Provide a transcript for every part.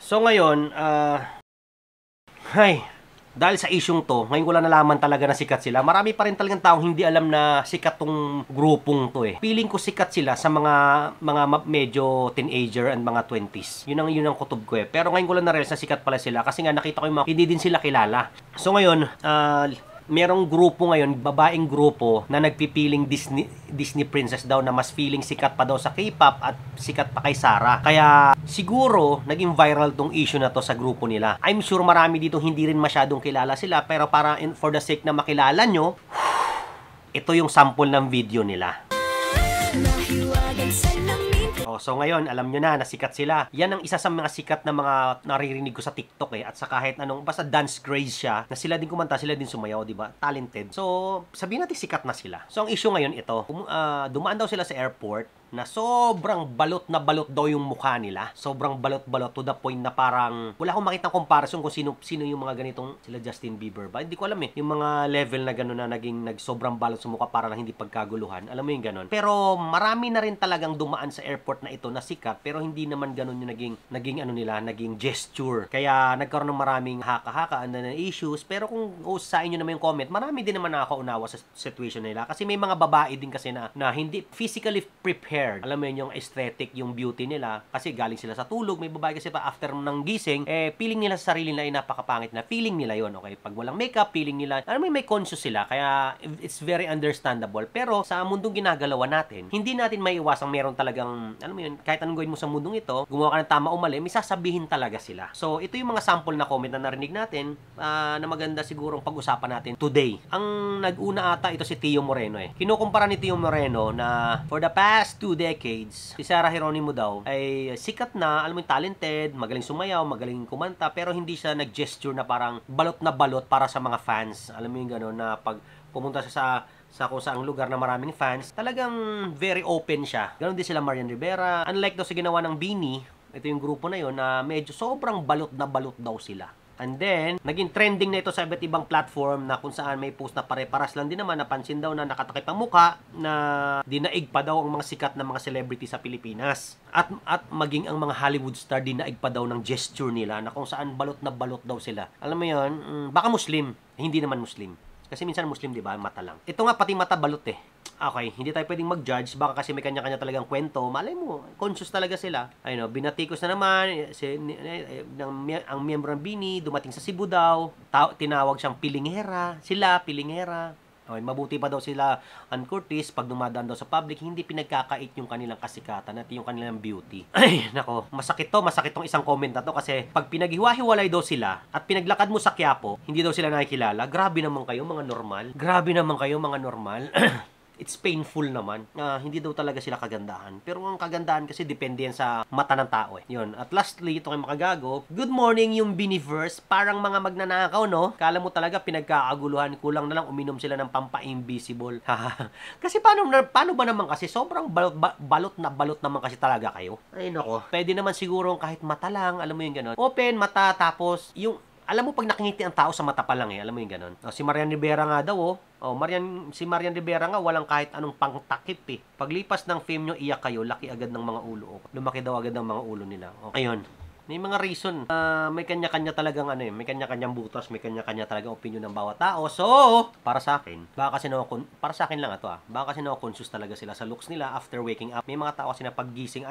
So ngayon, dahil sa isyung to, ngayon ko lang nalaman talaga na sikat sila. Marami pa rin talagang taong hindi alam na sikat tong grupong to eh. Feeling ko sikat sila sa mga medyo teenager and mga 20s. Yun ang kutob ko eh. Pero ngayon ko lang na-realize na sikat pala sila kasi nga nakita ko yung mga hindi din sila kilala. So ngayon, merong grupo ngayon, babaeng grupo na nagpipiling Disney princess daw na mas feeling sikat pa daw sa K-pop at sikat pa kay Sarah. Kaya siguro naging viral tong issue na to sa grupo nila. I'm sure marami dito hindi rin masyadong kilala sila, pero para for the sake na makilala nyo, ito yung sample ng video nila. So ngayon, alam nyo na sikat sila. Yan ang isa sa mga sikat na mga naririnig ko sa TikTok eh. At sa kahit anong, basta dance craze siya, na sila din kumanta, sila din sumayaw, di ba? Talented. So, sabihin natin sikat na sila. So, ang issue ngayon ito, dumaan daw sila sa airport na sobrang balot na balot daw yung mukha nila. Sobrang balot-balot to the point na parang wala akong makitang comparison kung sino yung mga ganitong sila Justin Bieber ba. Hindi ko alam eh. Yung mga level na gano'n na naging sobrang balot sa mukha para lang hindi pagkaguluhan. Alam mo yung gano'n. Pero marami na rin talagang dumaan sa airport na ito na sikat, pero hindi naman gano'n yung naging gesture. Kaya nagkaroon ng maraming haka-haka and then issues. Pero kung usahin nyo naman yung comment, marami din naman nakakaunawa sa situation nila. Kasi may mga babae din kasi na hindi physically prepared. Alam mo yun, yung aesthetic, yung beauty nila. Kasi galing sila sa tulog. May babae kasi pa after ng gising, feeling nila sa sarili nila ay napakapangit na. Feeling nila yun, okay? Pag walang makeup, feeling nila, alam mo may conscious sila. Kaya it's very understandable. Pero sa mundong ginagalawan natin, hindi natin maiiwasang meron talagang, alam mo yun, kahit anong gawin mo sa mundong ito, gumawa ka ng tama o mali, may sasabihin talaga sila. So, ito yung mga sample na comment na narinig natin, na maganda sigurong pag-usapan natin today. Ang nag-una ata ito si Tio Moreno eh. Kinukumpara ni Tio Moreno na for the past 2 decades, si Sarah Geronimo daw ay sikat na, alam mo yung talented, magaling sumayaw, magaling kumanta, pero hindi siya nag-gesture na parang balot na balot para sa mga fans. Alam mo yung gano'n na pag pumunta siya sa kung saang lugar na maraming fans, talagang very open siya. Ganon din sila Marian Rivera. Unlike daw sa ginawa ng Beanie, ito yung grupo na yon na medyo sobrang balot na balot daw sila. And then, naging trending na ito sa iba't ibang platform na kung saan may post na pare-paras lang din naman. Napansin daw na nakatakip ang muka na dinaig pa daw ang mga sikat na mga celebrity sa Pilipinas. At maging ang mga Hollywood star dinaig pa daw ng gesture nila na kung saan balot na balot daw sila. Alam mo yun, baka Muslim, hindi naman Muslim. Kasi minsan Muslim, di ba? Mata lang. Ito nga, pati mata balot eh. Okay, hindi tayo pwedeng mag-judge. Baka kasi may kanya-kanya talagang kwento. Malay mo, conscious talaga sila. Ayun, binatikos na naman. Ang miyembro ng Beanie, dumating sa Cebu daw. Tinawag siyang pilingera. Sila, pilingera. Okay, mabuti pa daw sila Ann Curtis pag dumadaan daw sa public, hindi pinagkakait yung kanilang kasikatan at yung kanilang beauty. Ay, nako, masakit tong isang comment na to kasi pag pinaghiwa-hiwalay daw sila at pinaglakad mo sa Quiapo, hindi daw sila nakikilala. Grabe naman kayo mga normal. Grabe naman kayo mga normal. It's painful naman. Hindi daw talaga sila kagandahan. Pero ang kagandahan kasi depende yan sa mata ng tao eh. Yun. At lastly, ito kay makagago. Good morning yung Beaniverse. Parang mga magnanakaw, no? Kala mo talaga pinagkakaguluhan. Kulang na lang uminom sila ng pampa-invisible. Kasi paano ba naman kasi sobrang balot naman kasi talaga kayo. Ay nako. Pwede naman siguro kahit mata lang. Alam mo yung gano'n. Open, mata, tapos yung alam mo pag nakingiti ang tao sa mata pa lang eh, alam mo yung ganun. Si Marian Rivera nga daw si Marian Rivera nga walang kahit anong pangtakip eh. Paglipas ng fame nyo, iyak kayo, laki agad ng mga ulo. Lumaki daw agad ng mga ulo nila. Okay. Ayun. May mga reason. May kanya-kanya talagang may kanya-kanyang butas, may kanya-kanya talagang opinion ng bawat tao. So, para sa akin, para sa akin lang ito baka kasi conscious talaga sila sa looks nila after waking up. May mga tao kasi na paggising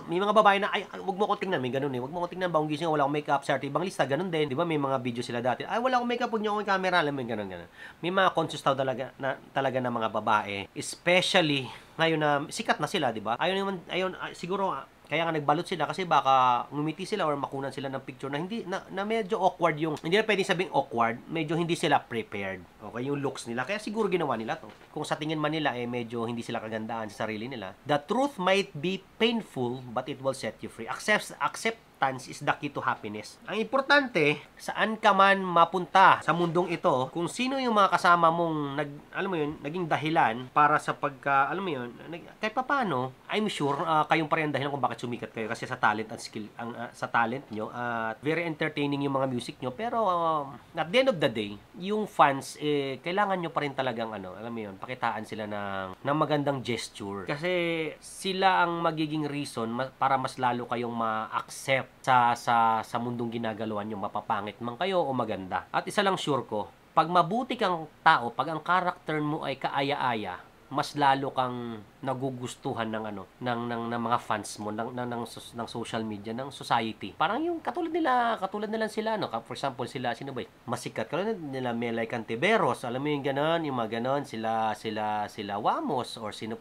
may mga babae na wag mo ko tingnan, may ganun eh. Wag mo ko tingnan bagong gising, wala akong makeup, sa ibang lista ganun din. 'Di ba? May mga video sila dati. Wala akong makeup, wag niyo akong camera, alam mo ganun. May mga conscious tao talaga na mga babae, especially ngayon na sikat na sila, 'di ba? Siguro kaya nga nagbalot sila kasi baka ngumiti sila or makunan sila ng picture na hindi na medyo awkward yung hindi na pwedeng sabing awkward, medyo hindi sila prepared. Okay, yung looks nila. Kaya siguro ginawa nila to. Kung sa tingin man nila medyo hindi sila kagandaan sa sarili nila. The truth might be painful but it will set you free. Acceptance is the key to happiness. Ang importante, saan ka man mapunta sa mundong ito, kung sino yung mga kasama mong naging dahilan para sa kahit paano, I'm sure kayong pa rin dahilan kung bakit sumikat kayo kasi sa talent at skill sa talent nyo at very entertaining yung mga music nyo, pero at the end of the day, yung fans kailangan nyo pa rin talagang pakitaan sila ng magandang gesture kasi sila ang magiging reason para mas lalo kayong ma-accept accept sa mundong ginagalawan nyo, mapapangit man kayo o maganda. At isa lang sure ko, pag mabuti kang tao, pag ang character mo ay kaaya-aya, mas lalo kang nagugustuhan ng mga fans mo ng social media, ng society. Parang yung katulad nila sila for example sila sino ba? Masikat katulad nila Melay Cantiveros, alam mo yung ganon, yung mga ganon, sila Wamos or sino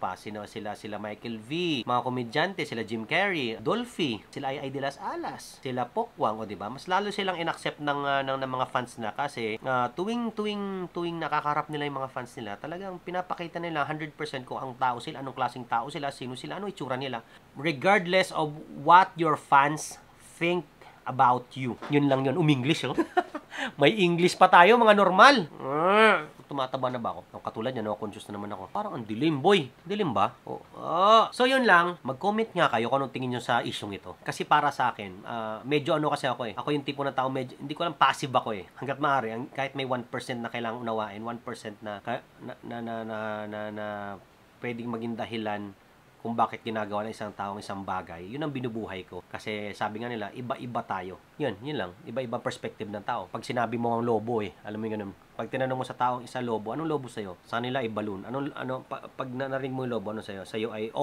sila Michael V, mga komedyante, sila Jim Carrey, Dolphy, sila Ay de las Alas, sila Pokwang, o di ba? Mas lalo silang inaccept ng mga fans na kasi tuwing nakakarap nila yung mga fans nila, talagang pinapakita nila 100% kung ang tao sila, anong klaseng tao sila, sino sila, ano itsura nila. Regardless of what your fans think about you. Yun lang yun. Uminglish, oh. May English pa tayo, mga normal. Tumataba na ba ako? Katulad yan, conscious na naman ako. Parang ang dilim, boy. Dilim ba? Oh. So, yun lang. Mag-comment nga kayo kung anong tingin nyo sa isyong ito. Kasi para sa akin, medyo kasi ako eh. Ako yung tipo ng tao, medyo, hindi ko lang passive ako eh. Hanggat maaari, kahit may 1% na kailangang unawain, 1% na pwedeng maging dahilan kung bakit ginagawa ng isang taong isang bagay, yun ang binubuhay ko. Kasi sabi nga nila, iba-iba tayo. Yun lang. Iba-iba perspective ng tao. Pag sinabi mo ang lobo alam mo yung ganun. Pag tinanong mo sa taong isa lobo, anong lobo sa'yo? Sa nila ay balloon. Pag narinig mo yung lobo, ano sa'yo? Sa'yo ay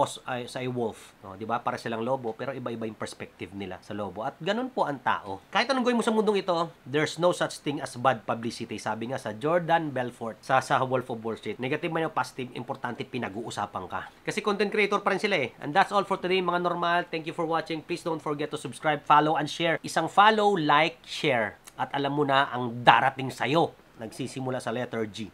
sa'yo wolf. No, di ba? Para silang lobo, pero iba-iba yung perspective nila sa lobo. At ganun po ang tao. Kahit anong gawin mo sa mundong ito, there's no such thing as bad publicity. Sabi nga sa Jordan Belfort, sa Wolf of Wall Street. Negative man yung positive, importante pinag-uusapan ka. Kasi content creator pa rin sila eh. And that's all for today, mga normal. Thank you for watching. Please don't forget to subscribe, follow, and share. Isang follow, like, share. At alam mo na ang darating sa'yo. Nagsisimula sa letter G.